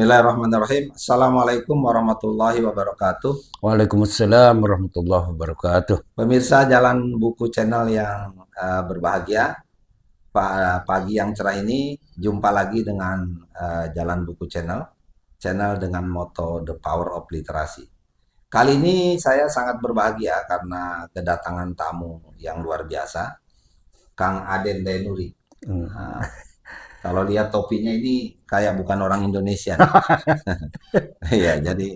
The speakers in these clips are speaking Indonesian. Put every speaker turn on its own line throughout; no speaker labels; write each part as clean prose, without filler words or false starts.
Bismillahirrahmanirrahim. Assalamualaikum warahmatullahi wabarakatuh.
Waalaikumsalam warahmatullahi wabarakatuh.
Pemirsa Jalan Buku Channel yang berbahagia, pagi yang cerah ini jumpa lagi dengan Jalan Buku Channel, channel dengan moto The Power of Literasi. Kali ini saya sangat berbahagia karena kedatangan tamu yang luar biasa, Kang Aden Daenuri. Nah, kalau lihat topinya ini kayak bukan orang Indonesia. Iya, jadi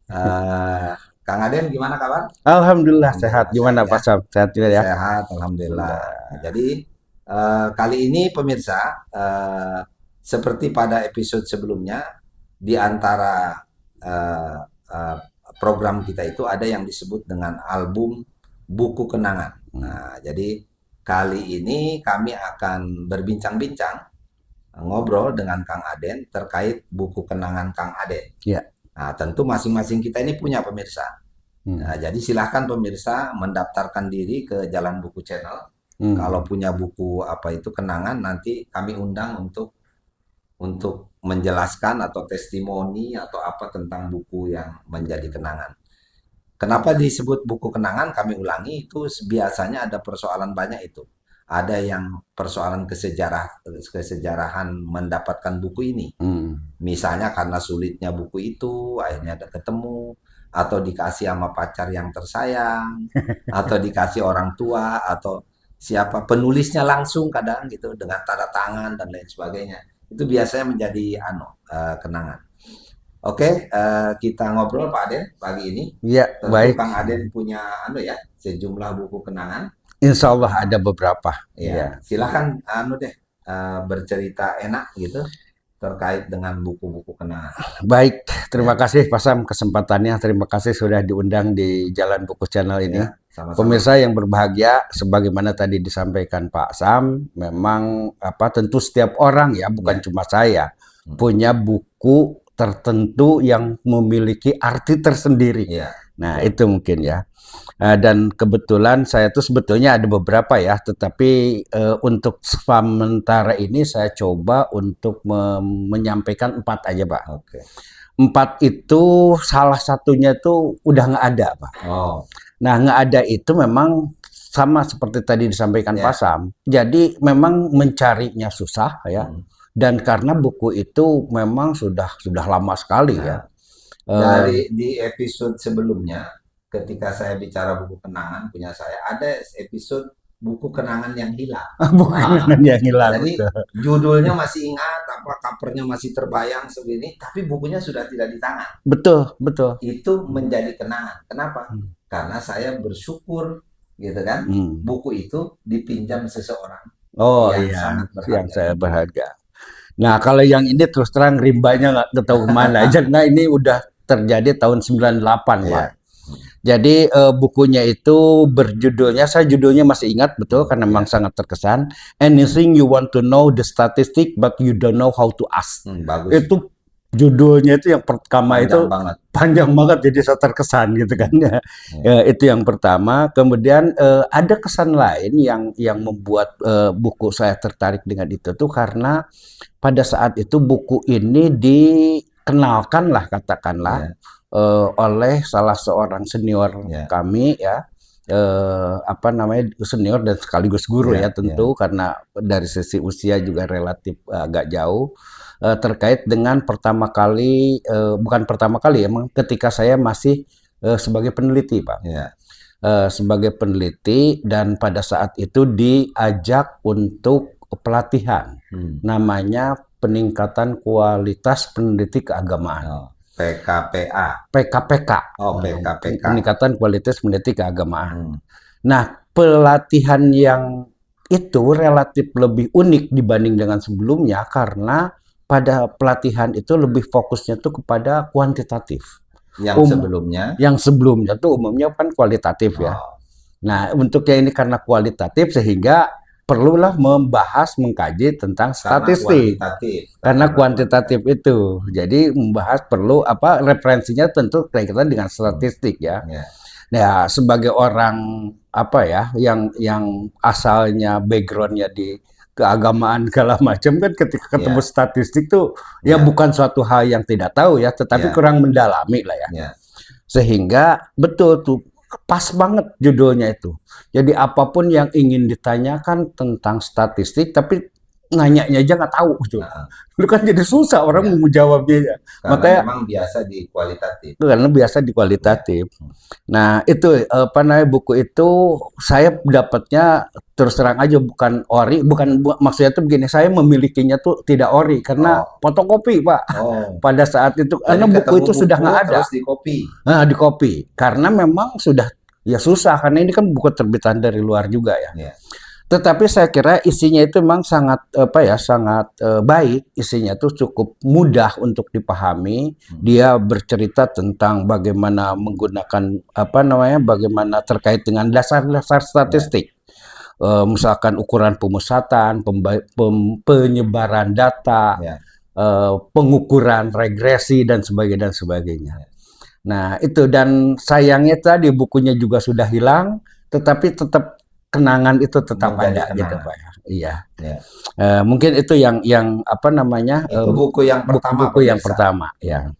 eh, Kang Aden gimana kabar?
Alhamdulillah sehat.
Alhamdulillah sehat
Gimana
ya.
Pak Sam? Sehat juga ya?
Sehat, alhamdulillah.
Alhamdulillah.
Jadi kali ini pemirsa, seperti pada episode sebelumnya, di antara eh, eh, program kita itu ada yang disebut dengan album buku kenangan. Nah, jadi kali ini kami akan berbincang-bincang, ngobrol dengan Kang Aden terkait buku kenangan Kang Aden.
Ya.
Nah, tentu masing-masing kita ini punya pemirsa. Nah, jadi silahkan pemirsa mendaftarkan diri ke Jalan Buku Channel. Kalau punya buku apa itu kenangan, nanti kami undang untuk menjelaskan atau testimoni atau apa tentang buku yang menjadi kenangan. Kenapa disebut buku kenangan? Kami ulangi, itu biasanya ada persoalan banyak itu. Ada yang persoalan kesejarahan mendapatkan buku ini. Misalnya karena sulitnya buku itu, akhirnya ada ketemu, atau dikasih sama pacar yang tersayang, atau dikasih orang tua, atau siapa penulisnya langsung kadang gitu dengan tanda tangan dan lain sebagainya. Itu biasanya menjadi kenangan. Oke, kita ngobrol Pak Aden pagi ini.
Ya,
Tentu
baik.
Kang Aden punya sejumlah buku kenangan.
Insya Allah ada beberapa.
Ya, silahkan bercerita enak gitu terkait dengan buku-buku kenangan.
Baik, terima kasih Pak Sam kesempatannya. Terima kasih sudah diundang di Jalan Buku Channel ini.
Ya, sama-sama.
Pemirsa yang berbahagia, sebagaimana tadi disampaikan Pak Sam, memang tentu setiap orang ya, bukan cuma saya, punya buku tertentu yang memiliki arti tersendiri. Nah, itu mungkin ya. Dan kebetulan saya tuh sebetulnya ada beberapa ya, tetapi untuk sementara ini saya coba untuk menyampaikan 4 aja, Pak.
Oke.
4 itu salah satunya itu udah nggak ada, Pak. Nah, nggak ada itu memang sama seperti tadi disampaikan Pak Sam. Jadi memang mencarinya susah ya. Dan karena buku itu memang sudah lama sekali ya.
Dari di episode sebelumnya, ketika saya bicara buku kenangan punya saya, ada episode buku kenangan yang hilang.
Buku kenangan yang hilang.
Jadi judulnya masih ingat, covernya masih terbayang segini, tapi bukunya sudah tidak di tangan.
Betul, betul.
Itu menjadi kenangan. Kenapa? Karena saya bersyukur, gitu kan, buku itu dipinjam seseorang.
Sangat berharga. Yang saya berharga. Nah, kalau yang ini terus terang rimbanya nggak tahu kemana. Karena ini udah terjadi tahun 98, Pak. Jadi bukunya itu berjudulnya, saya judulnya masih ingat betul karena memang sangat terkesan. Anything you want to know the statistic but you don't know how to ask.
Bagus.
Itu judulnya itu yang pertama panjang banget jadi saya terkesan gitu kan ya. Itu yang pertama. Kemudian ada kesan lain yang membuat buku saya tertarik dengan itu tuh karena pada saat itu buku ini dikenalkan lah katakanlah oleh salah seorang senior kami ya. Senior dan sekaligus guru ya tentu karena dari sisi usia juga relatif agak jauh. Terkait dengan pertama kali, bukan pertama kali, emang ketika saya masih sebagai peneliti, Pak. Sebagai peneliti dan pada saat itu diajak untuk pelatihan, namanya peningkatan kualitas peneliti keagamaan.
PKPA.
PKPK.
PKPK.
Peningkatan kualitas peneliti keagamaan. Nah, pelatihan yang itu relatif lebih unik dibanding dengan sebelumnya karena pada pelatihan itu lebih fokusnya tuh kepada kuantitatif. Yang sebelumnya tuh umumnya kan kualitatif ya. Nah, untuk yang ini karena kualitatif sehingga perlulah mengkaji tentang statistik. Karena kuantitatif itu. Jadi membahas perlu referensinya tentu kaitan dengan statistik ya. Nah, sebagai orang yang asalnya backgroundnya di keagamaan segala macam kan ketika ketemu
Ya.
statistik tuh ya
Ya.
bukan suatu hal yang tidak tahu ya, tetapi
Ya.
kurang mendalami lah ya.
Ya.
Sehingga betul tuh pas banget judulnya itu. Jadi apapun yang ingin ditanyakan tentang statistik, tapi nanyanya aja nggak tahu gitu.
Nah,
Lu kan jadi susah orang
Ya.
mau jawabnya ya.
karena
Makanya
memang biasa di kualitatif.
itu karena biasa di kualitatif. Nah, itu apa namanya buku itu saya dapatnya terus terang aja bukan ori, maksudnya tuh begini, saya memilikinya tuh tidak ori karena
Oh.
fotokopi, Pak.
Oh,
Pada saat itu
jadi
karena buku
ketemu
itu sudah nggak ada.
terus di copy.
Nah, di copy karena memang sudah ya susah karena ini kan buku terbitan dari luar juga ya.
Ya.
Tetapi saya kira isinya itu memang sangat apa ya, sangat baik. Isinya itu cukup mudah untuk dipahami. Dia bercerita tentang bagaimana menggunakan apa namanya, bagaimana terkait dengan dasar-dasar statistik. Misalkan ukuran pemusatan, penyebaran data,
Ya.
pengukuran regresi dan sebagainya. Nah, itu dan sayangnya tadi bukunya juga sudah hilang, tetapi tetap kenangan itu tetap
Menjadi
ada gitu,
kenangan.
Pak ya. Iya.
Ya.
Mungkin itu yang apa namanya?
Itu buku yang pertama.
buku yang
pemirsa.
pertama ya.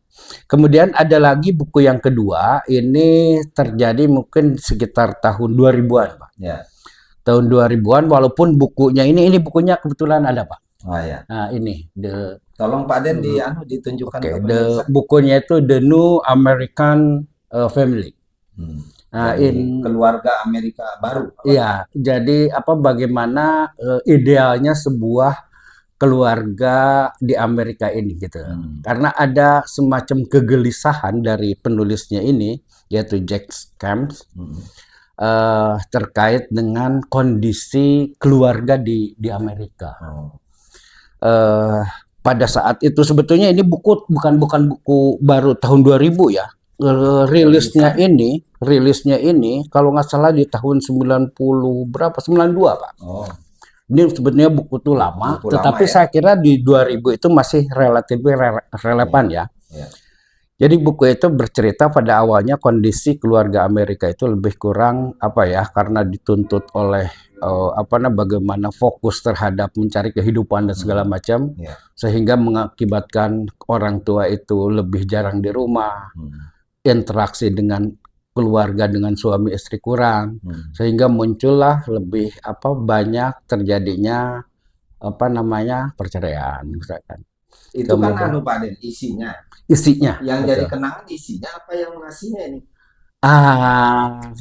Kemudian ada lagi buku yang kedua, ini terjadi mungkin sekitar tahun 2000-an, Pak.
Ya.
Tahun 2000-an walaupun bukunya ini bukunya kebetulan ada, Pak.
Oh ya.
Nah, ini
Tolong Pak Den ditunjukkan
Oke,
ke pemirsa.
bukunya itu The New American Family. Nah,
Jadi, keluarga Amerika baru.
Iya, jadi apa bagaimana idealnya sebuah keluarga di Amerika ini gitu. Karena ada semacam kegelisahan dari penulisnya ini, yaitu Jack Camps, terkait dengan kondisi keluarga di Amerika. Pada saat itu sebetulnya ini buku bukan buku baru tahun 2000 ya. Rilisnya ini kalau nggak salah di tahun 90 berapa 92 Pak.
Oh.
Ini sebetulnya buku itu lama,
Buku
tetapi
lama, ya?
saya kira di 2000 itu masih relatif relevan ya.
Ya.
Jadi buku itu bercerita pada awalnya kondisi keluarga Amerika itu lebih kurang apa ya, karena dituntut oleh bagaimana fokus terhadap mencari kehidupan dan segala macam,
Ya.
sehingga mengakibatkan orang tua itu lebih jarang di rumah, interaksi dengan keluarga dengan suami istri kurang, sehingga muncullah lebih banyak terjadinya perceraian misalkan.
Itu kan
Kemudian
Pak Den, isinya.
Isinya.
Yang
betul.
jadi kenangan isinya apa yang ngasihnya ini?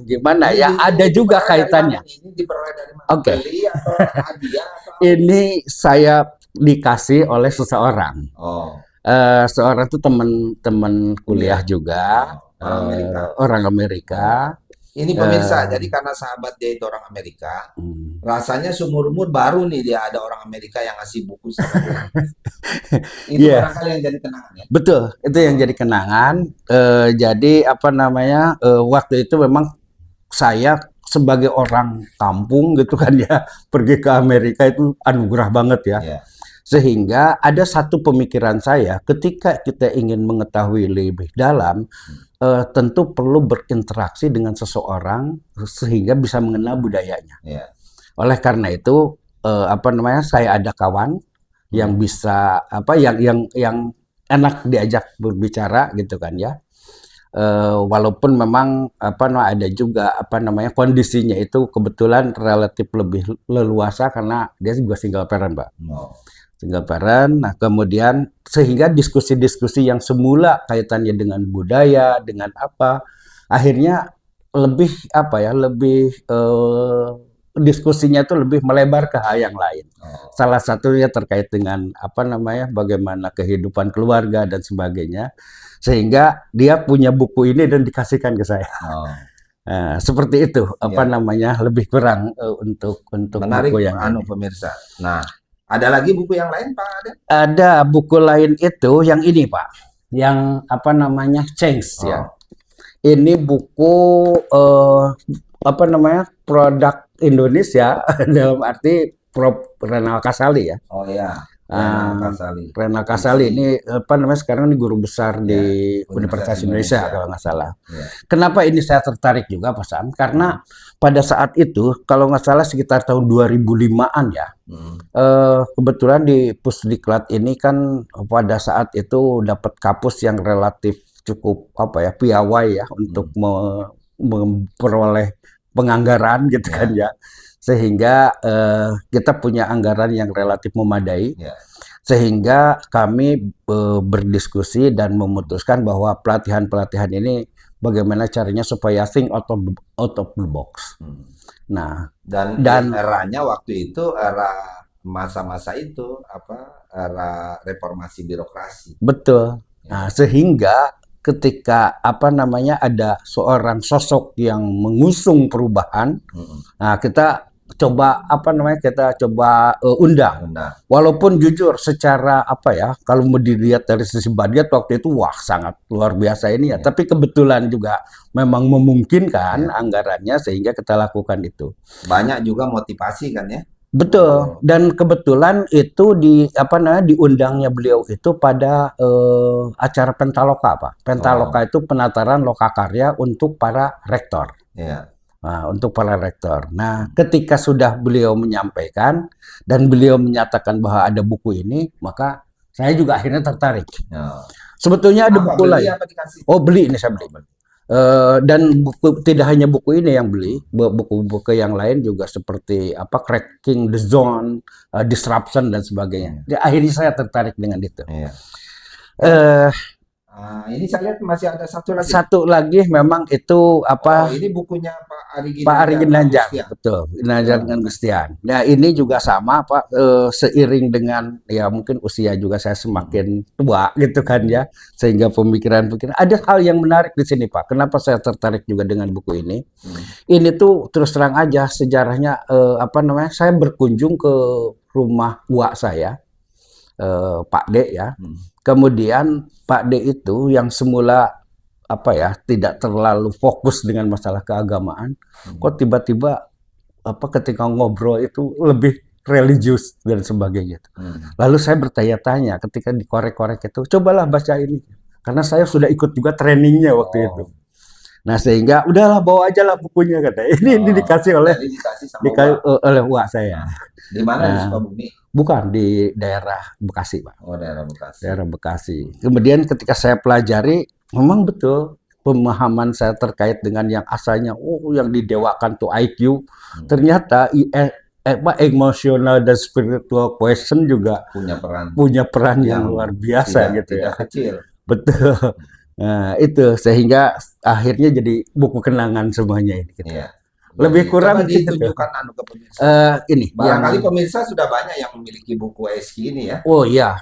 Gimana
Ini
ya? Ada juga
diperoleh
kaitannya.
dari mana? Ini diperoleh dari mana?
Oke.
Beli atau hadiah atau apa?
Ini saya dikasih oleh seseorang.
Oh.
Seorang itu teman kuliah juga,
Orang Amerika.
orang Amerika.
Ini pemirsa, jadi karena sahabat dia itu orang Amerika, rasanya seumur-umur baru nih dia ada orang Amerika yang ngasih buku sama dia. Itu
Iya.
barangkali yang jadi kenangan ya.
Betul, itu yang jadi kenangan. Jadi waktu itu memang saya sebagai orang kampung gitu kan ya, pergi ke Amerika itu anugerah banget ya.
Iya.
Sehingga ada satu pemikiran saya, ketika kita ingin mengetahui lebih dalam, tentu perlu berinteraksi dengan seseorang sehingga bisa mengenal budayanya.
Iya.
Oleh karena itu, saya ada kawan yang bisa yang enak diajak berbicara gitu kan ya. Walaupun memang ada juga kondisinya itu kebetulan relatif lebih leluasa karena dia juga single parent, Pak. Single parent. Nah, kemudian sehingga diskusi-diskusi yang semula kaitannya dengan budaya, dengan akhirnya lebih diskusinya itu lebih melebar ke hal yang lain. Salah satunya terkait dengan bagaimana kehidupan keluarga dan sebagainya. Sehingga dia punya buku ini dan dikasihkan ke saya. Nah, seperti itu lebih kurang untuk
Menarik
buku yang
pemirsa. Nah, ada lagi buku yang lain Pak Aden?
Ada buku lain itu yang ini Pak, yang Change ya. Ini buku produk Indonesia dalam arti Prof. Renal Kasali ya.
Oh ya.
Rena Kasali ini apa namanya sekarang ini guru besar di Universitas Indonesia kalau nggak salah. Kenapa ini saya tertarik juga Pak Sam? Karena pada saat itu kalau nggak salah sekitar tahun 2005-an ya. Kebetulan di Pusdiklat ini kan pada saat itu dapat kapus yang relatif cukup apa ya piawai ya untuk memperoleh penganggaran gitu kan ya. Sehingga kita punya anggaran yang relatif memadai, sehingga kami berdiskusi dan memutuskan bahwa pelatihan-pelatihan ini bagaimana caranya supaya think out of the box. Nah,
dan eranya waktu itu era masa-masa itu era reformasi birokrasi.
Betul. Nah, sehingga ketika apa namanya ada seorang sosok yang mengusung perubahan, nah kita coba undang. Walaupun jujur secara apa ya kalau mau dilihat dari sisi budget waktu itu wah sangat luar biasa ini ya. Tapi kebetulan juga memang memungkinkan anggarannya sehingga kita lakukan itu.
Banyak juga motivasi kan ya.
Betul, dan kebetulan itu diundangnya beliau itu pada acara Pentaloka, Pak. Pentaloka itu penataran lokakarya untuk para rektor. Nah, untuk para rektor. Nah, ketika sudah beliau menyampaikan dan beliau menyatakan bahwa ada buku ini, maka saya juga akhirnya tertarik. Sebetulnya ada buku lain. Oh, beli ini saya beli. Dan tidak hanya buku ini yang beli, buku-buku yang lain juga seperti Cracking the Zone, Disruption dan sebagainya. Akhirnya saya tertarik dengan itu.
Ini saya lihat masih ada satu lagi.
Satu lagi memang itu
ini bukunya
Pak Ari Ginanjar, betul, Ginanjar dengan Gustian. Nah ini juga sama Pak, seiring dengan ya mungkin usia juga saya semakin tua gitu kan ya, sehingga pemikiran-pemikiran. Ada hal yang menarik di sini Pak. Kenapa saya tertarik juga dengan buku ini? Ini tuh terus terang aja sejarahnya saya berkunjung ke rumah uak saya, Pak D ya. Kemudian Pak D itu yang semula tidak terlalu fokus dengan masalah keagamaan, kok tiba-tiba ketika ngobrol itu lebih religius dan sebagainya. Lalu saya bertanya-tanya ketika dikorek-korek itu, cobalah baca ini, karena saya sudah ikut juga trainingnya waktu itu. Nah sehingga udahlah bawa aja lah bukunya kata. Ini dikasih oleh uak saya.
Di mana di Sukabumi?
Bukan di daerah Bekasi Pak.
Oh daerah Bekasi.
Daerah Bekasi. Kemudian ketika saya pelajari, memang betul pemahaman saya terkait dengan yang asalnya yang didewakan tuh IQ, ternyata emotional dan spiritual question juga punya peran yang luar biasa gitu ya.
Kecil.
Betul. Nah, itu sehingga akhirnya jadi buku kenangan semuanya ini gitu. Lebih kurang
ditunjukkan ke pemirsa.
Ini
barangkali pemirsa sudah banyak yang memiliki buku ESQ ini ya.
Oh iya,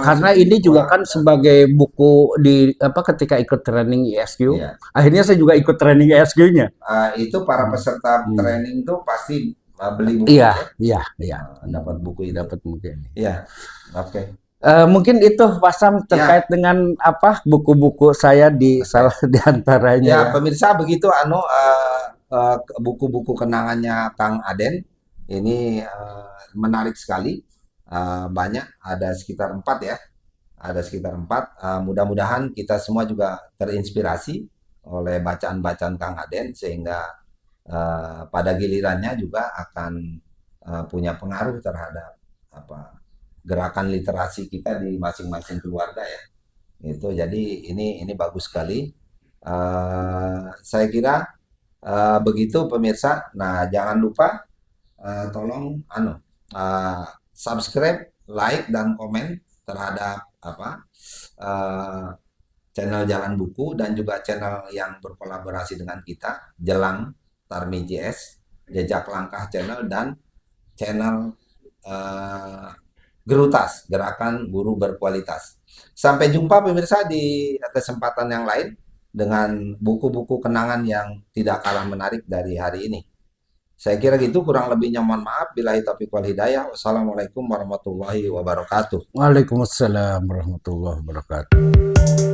karena ini juga kan sebagai buku ketika ikut training ESQ, akhirnya saya juga ikut training ESQ-nya.
Itu para peserta training tuh pasti beli buku.
Iya.
Dapat buku ini.
Dapat buku ini.
Iya, oke.
Mungkin itu Pak Sam terkait dengan buku-buku saya di salah diantaranya.
Ya, pemirsa begitu buku-buku kenangannya Kang Aden ini menarik sekali, banyak, ada sekitar 4 ya, mudah-mudahan kita semua juga terinspirasi oleh bacaan-bacaan Kang Aden sehingga pada gilirannya juga akan punya pengaruh terhadap gerakan literasi kita di masing-masing keluarga ya. Itu jadi ini bagus sekali. Saya kira begitu pemirsa. Nah, jangan lupa tolong subscribe, like dan komen terhadap channel Jalan Buku dan juga channel yang berkolaborasi dengan kita, Jelang Tarmi JS, Jejak Langkah Channel dan channel Gerutas, Gerakan Guru Berkualitas. Sampai jumpa pemirsa di kesempatan yang lain dengan buku-buku kenangan yang tidak kalah menarik dari hari ini. Saya kira gitu, kurang lebihnya mohon maaf. Billahi taufiq wal hidayah. Wassalamualaikum warahmatullahi wabarakatuh.
Waalaikumsalam warahmatullahi wabarakatuh.